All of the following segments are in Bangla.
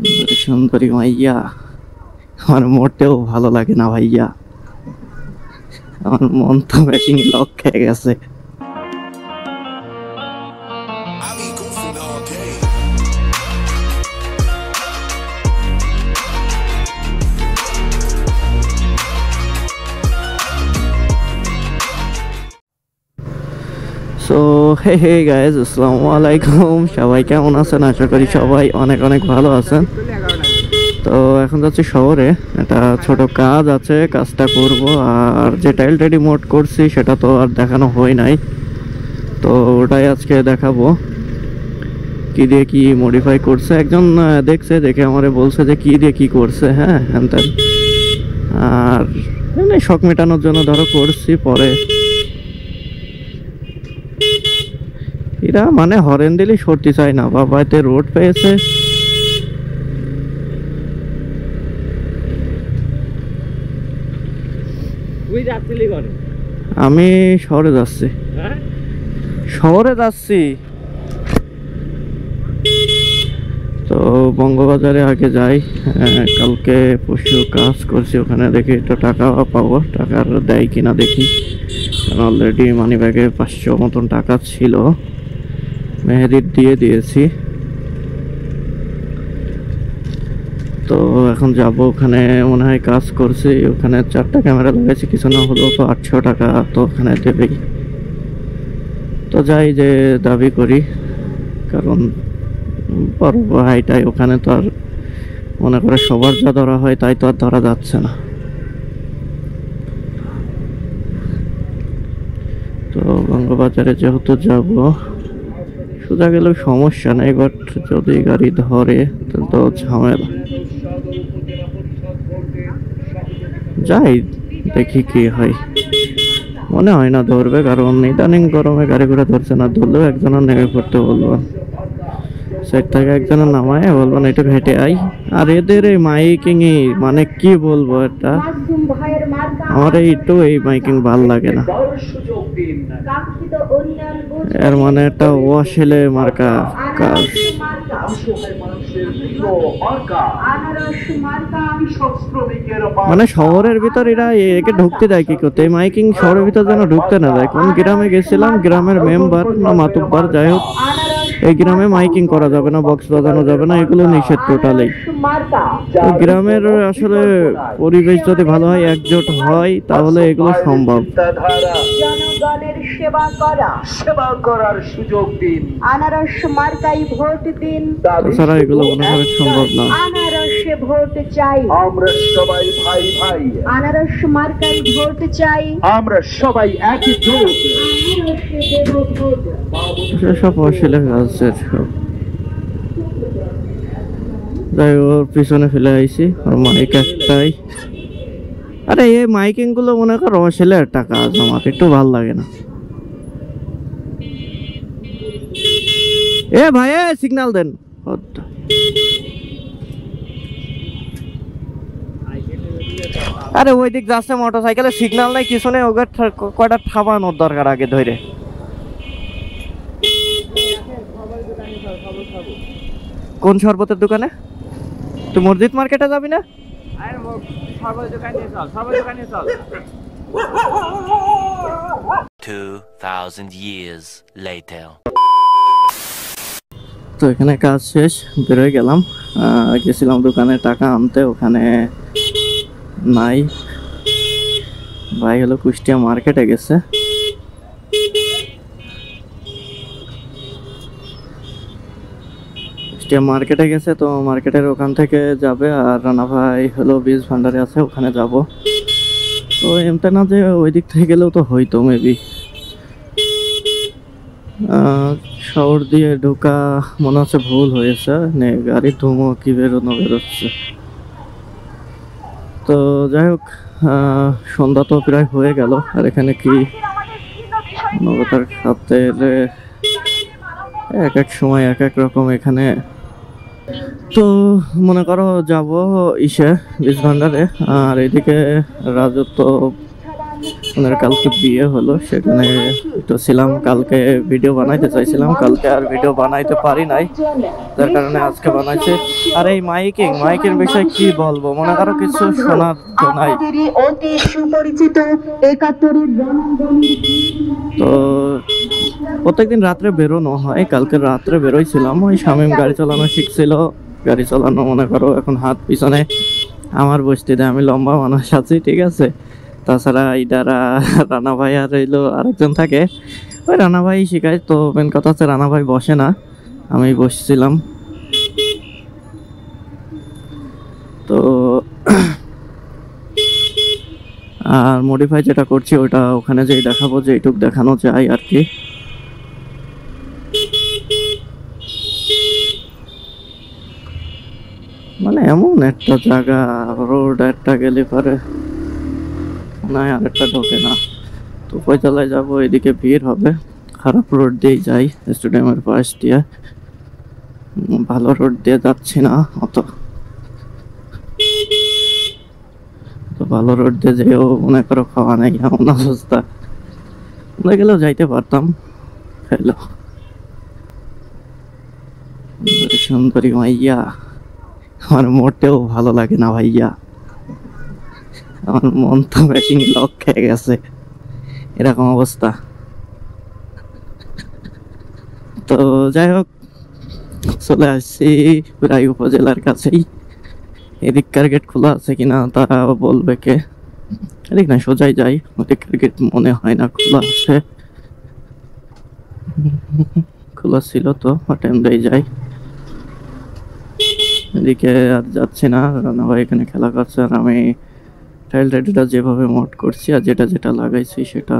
সুন্দরী সুন্দরী মাইয়া আমার মোটেও ভালো লাগে না ভাইয়া। আমার মন তো ব্যাটিং লক খেয়ে গেছে। সো হে হে গাইজ, আসসালামু আলাইকুম। সবাই কেমন আছেন? আশা করি সবাই অনেক অনেক ভালো আছেন। তো এখন যাচ্ছি শহরে, একটা ছোট কাজ আছে, কাজটা করব। আর যে টাইলটা রিমোট করছি সেটা তো আর দেখানো হয় নাই, তো ওটাই আজকে দেখাবো কি দিয়ে কি মডিফাই করছে। একজন দেখছে, দেখে আমারে বলছে যে কি দিয়ে কি করছে। হ্যাঁ হ্যান তেন। আর এমনি শখ মেটানোর জন্য ধরো করছি। পরে এরা মানে হরেন দিলি সরতে চায় না। বাবাতে রোড পেয়েছে, আমি শহরে যাচ্ছি। শহরে যাচ্ছি তো বঙ্গবাজারে আগে যাই। কালকে পরশু কাজ করছি, ওখানে দেখি একটু টাকা পাবো, টাকার দেয় কিনা দেখি। অলরেডি মানি ব্যাগে 500 মতন টাকা ছিল, মেহেদির দিয়ে দিয়েছি। তো এখন যাব ওখানে, মনে হয় কাজ করছি ওখানে 4টা ক্যামেরা লাগাইছি, কিছু না হলেও তো 800 টাকা তো ওখানে দেবেই। তো যাই, যে দাবি করি, কারণ বড় ভাইটাই ওখানে তো আর মনে করে সবার যা ধরা হয় তাই তো আর ধরা যাচ্ছে না। তো বঙ্গবাজারে যেহেতু যাব, সোজা গেলেও সমস্যা নেই, বাট যদি গাড়ি ধরে তাহলে তো ঝামেলা। যাই দেখি কি হয়। মনে হয় না ধরবে, কারণ ইদানিং গরমে গাড়ি ঘোড়া ধরছে না। ধরলেও একজনের নেমে পড়তে বলবেন, সাইড থেকে একজনের নামায় বলবেন একটু হেঁটে আই। আর এদের এই মাইকিং মানে কি বলবো, এটা আমার এই মাইকিং ভাল লাগে না। এর মানে একটা ওয়াশেলে মার্কা কাজ। মানে শহরের ভিতর এরা একে ঢুকতে দেয় কি করতে? এই মাইকিং শহরের ভিতর যেন ঢুকতে না দেয়। কোন গ্রামে গেছিলাম, গ্রামের মেম্বার না মাতুব্বার, যাই হোক, এই গ্রামে মাইকিং করা যাবে না, বক্স বাজানো যাবে না, এগুলো নিষেধ টোটালি। তো গ্রামের আসলে পরিবেশ যদি ভালো হয়, একজোট হয়, তাহলে এগুলো সম্ভব। জনগণের সেবা করার সুযোগ দিন, আনারস মার্কাই ভোট দিন। তাছাড়া এগুলো মনে করা সম্ভব না। আনারসে ভোট চাই, আমরা সবাই ভাই ভাই। আনারস মার্কাই ভোট চাই, আমরা সবাই একজোট। আনারসে দেব ভোট। সব অশ্লীল কাজের সব। যাই, ওর পিছনে ফেলে আইছি, আর মাইক একটাই। আরে এই মাইকিং গুলো মনে কর অশ্লীল একটা কাজ, আমার একটু ভাল লাগে না। এ ভাই, সিগন্যাল দেন। আরে ওই দিক যাচ্ছে মোটরসাইকেলে, সিগন্যাল নাই কিছু নেই, ওকে কয়টা থামানোর দরকার আগে ধরে। কোন শরবতের দোকানে? তুই মসজিদ মার্কেটে যাবি না? 2000 years later. তো এখানে কাজ শেষ, বেরোয় গেলাম। গেছিলাম দোকানে টাকা আনতে, ওখানে নাই। ভাই হলো কুষ্টিয়া মার্কেটে গেছে। মার্কেটে গেছে, তো মার্কেটের ওখান থেকে যাবে। আর রানা ভাই হলো বীজ ভান্ডারে আছে, ওখানে যাব। তো এমটা না যে ওই দিক থেকে গেলেও তো হইতো মেবি। শহর দিয়ে ঢোকা মনে হচ্ছে ভুল হয়েছে, গাড়ির ধুমো কি বেরোচ্ছে। তো যাই হোক, সন্ধ্যা তো প্রায় হয়ে গেল। আর এখানে কি নবতার খাতের এক এক সময় এক এক রকম এখানে। তো মনে করো যাব ইসে বীজ ভান্ডারে, আর এদিকে রাজত্ব ওনার কালকে বিয়ে হলো, সেখানে তো ছিলাম। কালকে ভিডিও বানাইতে চাইছিলাম, কালকে আর ভিডিও বানাইতে পারি নাই, যার কারণে আজকে বানাইছে। আর এই মাইকের বিষয়ে কি বলবো, মনে করো কিছু শোনার তো নাই। অতি সুপরিচিত ৭১-এর তো প্রত্যেকদিন রাত্রে বেরোনো হয়, কালকে রাত্রে বেরোইছিলাম। ওই শামীম গাড়ি চালানো শিখছিল, গাড়ি চালানো মনে করো এখন হাত পিছনে আমার বসতিতে, আমি লম্বা মানুষ আছি, ঠিক আছে। তাছাড়া ইদারা রানা ভাই আর রইলো আরেকজন থাকে, ওই রানা ভাই শিখায়। তো মেন কথা হচ্ছে রানা ভাই বসে না, আমি বসছিলাম। তো আর মডিফাই যেটা করছি ওটা ওখানে যেই দেখাবো, যে এইটুক দেখানো যায় আর কি। মানে এমন একটা জায়গা, রোড একটা গেলে পরে না আর একটা ঢোকে না। তো কয়তলায় যাবো, এদিকে ভিড় হবে, খারাপ রোড দিয়েই যাই, স্টেডিয়ামের পাশ দিয়ে। ভালো রোড দিয়ে যাচ্ছি না অত, তো ভালো রোড দিয়ে যেও মনে করো খাওয়া নেই, এমন অবস্থা। মনে গেলেও যাইতে পারতাম। হ্যালো সুন্দরী মাইয়া, আমার মোটেও ভালো লাগে না ভাইয়া, আমার মন তো মেশিন লক খেয়ে গেছে, এরকম অবস্থা। তো যাই হোক, চলে আসছি প্রায় উপজেলার কাছেই। এদিককার গেট খোলা আছে কিনা তা বলবে কে। এদিক না সোজাই যাই, ওদিককার গেট মনে হয় না খোলা আছে। খোলা ছিল তো, টাইমটাই যাই। এদিকে আর যাচ্ছি না, রানা ভাই এখানে খেলা করছে, আর আমি টাইল টাইলটা যেভাবে মোড করছি আর যেটা যেটা লাগাইছি সেটা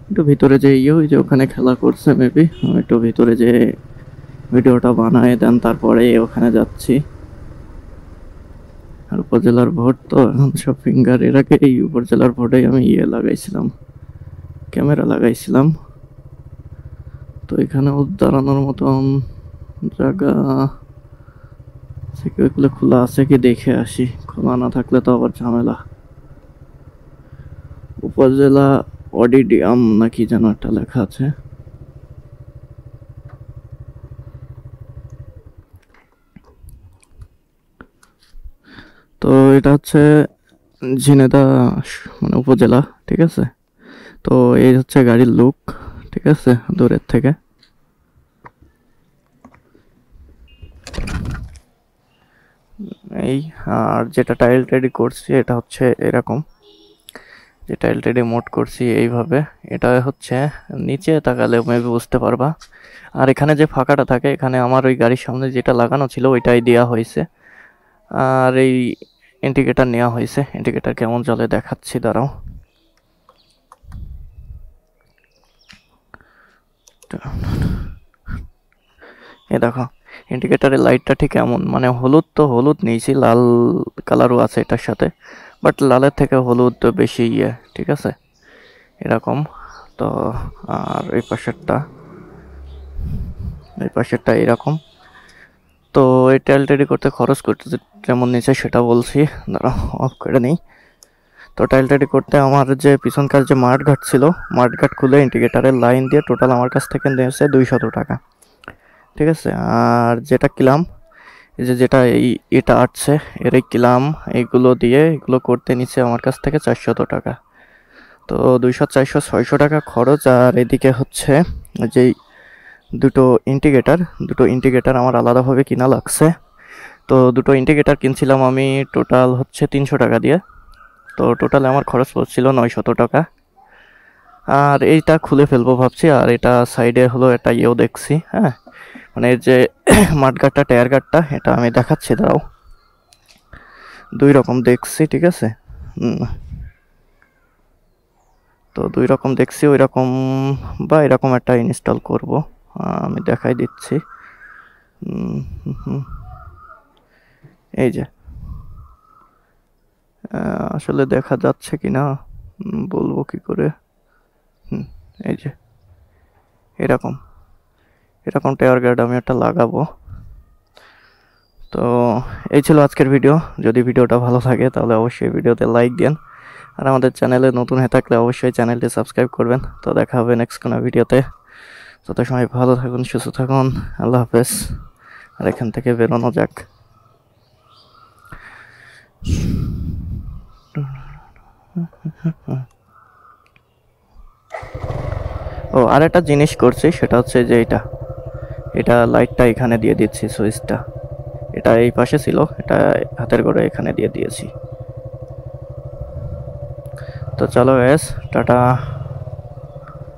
একটু ভিতরে যে ওই যে ওখানে খেলা করছে, মেবি আমি একটু ভিতরে যে ভিডিওটা বানায় দেন তারপরে ওখানে যাচ্ছি। আর উপজেলার ভোট তো এখন সব ফিঙ্গার, এর আগে এই উপজেলার ভোটেই আমি লাগাইছিলাম, ক্যামেরা লাগাইছিলাম। তো এখানেও দাঁড়ানোর মতন জায়গা ওইগুলো খোলা আছে কি দেখে আসি, খোলা না থাকলে তো আবার ঝামেলা। উপজেলা অডিডিয়াম নাকি যেন একটা লেখা আছে। তো এটা হচ্ছে ঝিনেদা মানে উপজেলা, ঠিক আছে। তো এই হচ্ছে গাড়ির লুক, ঠিক আছে, দূরের থেকে। এই আর যেটা টাইল টেডি করছি এটা হচ্ছে এরকম, যে টাইল টেডি মোড করছি এইভাবে। এটা হচ্ছে নিচে তাকালে মেবি বুঝতে পারবা। আর এখানে যে ফাঁকাটা থাকে, এখানে আমার ওই গাড়ির সামনে যেটা লাগানো ছিল ওইটাই দেওয়া হয়েছে। আর এই ইন্ডিকেটার নেওয়া হয়েছে, ইন্ডিকেটার কেমন চলে দেখাচ্ছি, দাঁড়াও। এ দেখো ইন্ডিকেটারের লাইটটা ঠিক এমন, মানে হলুদ তো হলুদ নিয়েছি, লাল কালারও আছে এটার সাথে, বাট লালের থেকে হলুদ বেশি ঠিক আছে, এরকম। তো আর এই পাশেরটা এরকম। তো এই টাইল টেডি করতে খরচ করতে যেমন নিচে সেটা বলছি, দাঁড়াও অফ করে নিই। তো টাইল টেডি করতে আমার যে পিছনকার যে মাঠঘাট ছিল, মাঠঘাট খুলে ইন্ডিকেটারের লাইন দিয়ে টোটাল আমার কাছ থেকে নিয়েছে 200 টাকা, ঠিক আছে। আর যেটা কিলাম, এই যে যেটা এটা আসছে এর এই কিলাম, এইগুলো দিয়ে এগুলো করতে নিচ্ছে আমার কাছ থেকে 400 টাকা। তো 200, 400, 600 টাকা খরচ। আর এদিকে হচ্ছে যেই দুটো ইন্ডিকেটার আমার আলাদাভাবে কিনা লাগছে। তো দুটো ইন্ডিকেটার কিনছিলাম আমি টোটাল হচ্ছে 300 টাকা দিয়ে। তো টোটাল আমার খরচ পড়ছিল 900 টাকা। আর এইটা খুলে ফেলবো ভাবছি। আর এটা সাইডে হলো একটা দেখছি, হ্যাঁ, মানে যে মাঠগাটটা টায়ার গাটটা, এটা আমি দেখাচ্ছি, দাঁড়াও। 2 রকম দেখছি, ঠিক আছে। তো 2 রকম দেখছি, ওই রকম বা এরকম একটা ইনস্টল করব, আমি দেখাই দিচ্ছি। এই যে আসলে দেখা যাচ্ছে কি না বলবো কি করে। এই যে এরকম টায়ার গার্ড আমি একটা লাগাবো। তো এই ছিল আজকের ভিডিও। যদি ভিডিওটা ভালো লাগে তাহলে অবশ্যই ভিডিওতে লাইক দেন। আর আমাদের চ্যানেলে নতুন হয়ে থাকলে অবশ্যই চ্যানেলটি সাবস্ক্রাইব করবেন। তো দেখা হবে নেক্সট কোনো ভিডিওতে। তত সময় ভালো থাকুন, সুস্থ থাকুন, আল্লাহ হাফেজ। আর এখান থেকে বেরোনো যাক। ও আর একটা জিনিস করছি, সেটা হচ্ছে যে এটা লাইটটা এখানে দিয়ে দিচ্ছি, সুইচটা এটা এই পাশে ছিল, এটা হাতের করে এখানে দিয়ে দিয়েছি। তো চলো গাইস, টাটা।